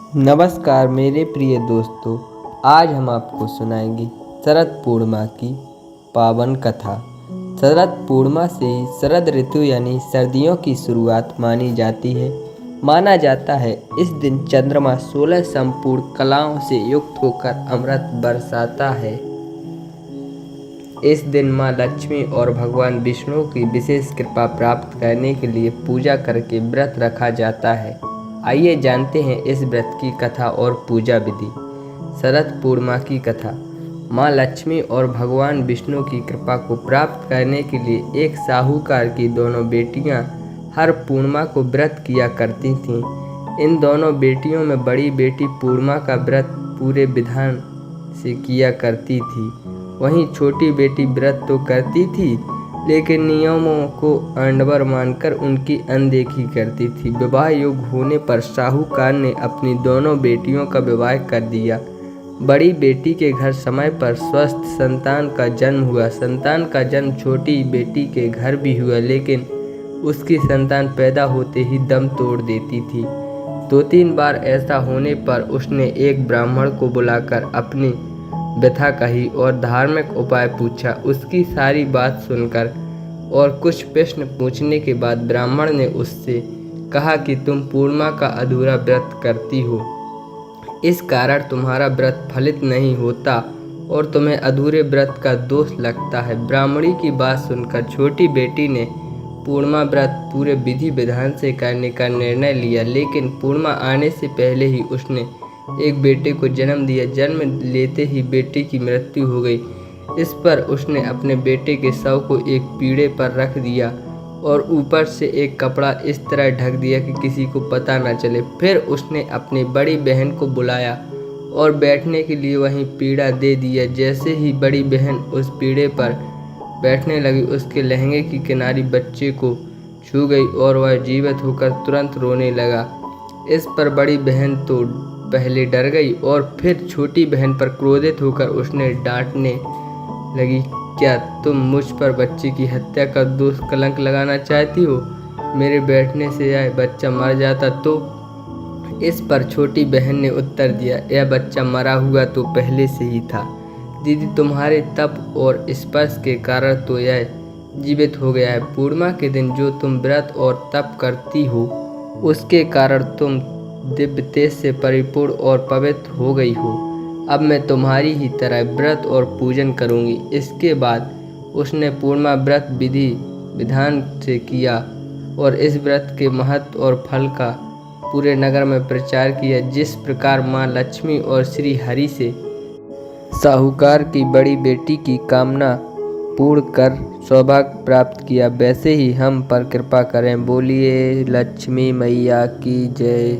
नमस्कार मेरे प्रिय दोस्तों। आज हम आपको सुनाएंगे शरद पूर्णिमा की पावन कथा। शरद पूर्णिमा से ही शरद ऋतु यानी सर्दियों की शुरुआत मानी जाती है। माना जाता है इस दिन चंद्रमा 16 संपूर्ण कलाओं से युक्त होकर अमृत बरसाता है। इस दिन माँ लक्ष्मी और भगवान विष्णु की विशेष कृपा प्राप्त करने के लिए पूजा करके व्रत रखा जाता है। आइए जानते हैं इस व्रत की कथा और पूजा विधि। शरद पूर्णिमा की कथा। माँ लक्ष्मी और भगवान विष्णु की कृपा को प्राप्त करने के लिए एक साहूकार की दोनों बेटियां हर पूर्णिमा को व्रत किया करती थीं। इन दोनों बेटियों में बड़ी बेटी पूर्णिमा का व्रत पूरे विधान से किया करती थी। वहीं छोटी बेटी व्रत तो करती थी लेकिन नियमों को अनवर मानकर उनकी अनदेखी करती थी। विवाह योग्य होने पर साहूकार ने अपनी दोनों बेटियों का विवाह कर दिया। बड़ी बेटी के घर समय पर स्वस्थ संतान का जन्म हुआ। संतान का जन्म छोटी बेटी के घर भी हुआ, लेकिन उसकी संतान पैदा होते ही दम तोड़ देती थी। 2-3 बार ऐसा होने पर उसने एक ब्राह्मण को बुलाकर अपनी व्यथा कही और धार्मिक उपाय पूछा। उसकी सारी बात सुनकर और कुछ प्रश्न पूछने के बाद ब्राह्मण ने उससे कहा कि तुम पूर्णिमा का अधूरा व्रत करती हो, इस कारण तुम्हारा व्रत फलित नहीं होता और तुम्हें अधूरे व्रत का दोष लगता है। ब्राह्मणी की बात सुनकर छोटी बेटी ने पूर्णिमा व्रत पूरे विधि विधान से करने का निर्णय लिया, लेकिन पूर्णिमा आने से पहले ही उसने एक बेटे को जन्म दिया। जन्म लेते ही बेटे की मृत्यु हो गई। इस पर उसने अपने बेटे के शव को एक पीढ़े पर रख दिया और ऊपर से एक कपड़ा इस तरह ढक दिया कि किसी को पता न चले। फिर उसने अपनी बड़ी बहन को बुलाया और बैठने के लिए वहीं पीढ़ा दे दिया। जैसे ही बड़ी बहन उस पीढ़े पर बैठने लगी, उसके लहंगे की किनारी बच्चे को छू गई और वह जीवित होकर तुरंत रोने लगा। इस पर बड़ी बहन तो पहले डर गई और फिर छोटी बहन पर क्रोधित होकर उसने डांटने लगी, क्या तुम मुझ पर बच्चे की हत्या का दोष कलंक लगाना चाहती हो? मेरे बैठने से यह बच्चा मर जाता तो? इस पर छोटी बहन ने उत्तर दिया, यह बच्चा मरा हुआ तो पहले से ही था दीदी, तुम्हारे तप और स्पर्श के कारण तो यह जीवित हो गया है। पूर्णिमा के दिन जो तुम व्रत और तप करती हो उसके कारण तुम दिव्य तेज से परिपूर्ण और पवित्र हो गई हो। अब मैं तुम्हारी ही तरह व्रत और पूजन करूंगी। इसके बाद उसने पूर्णिमा व्रत विधि विधान से किया और इस व्रत के महत्व और फल का पूरे नगर में प्रचार किया। जिस प्रकार माँ लक्ष्मी और श्री हरि से साहूकार की बड़ी बेटी की कामना पूर्ण कर सौभाग्य प्राप्त किया, वैसे ही हम पर कृपा करें। बोलिए लक्ष्मी मैया की जय।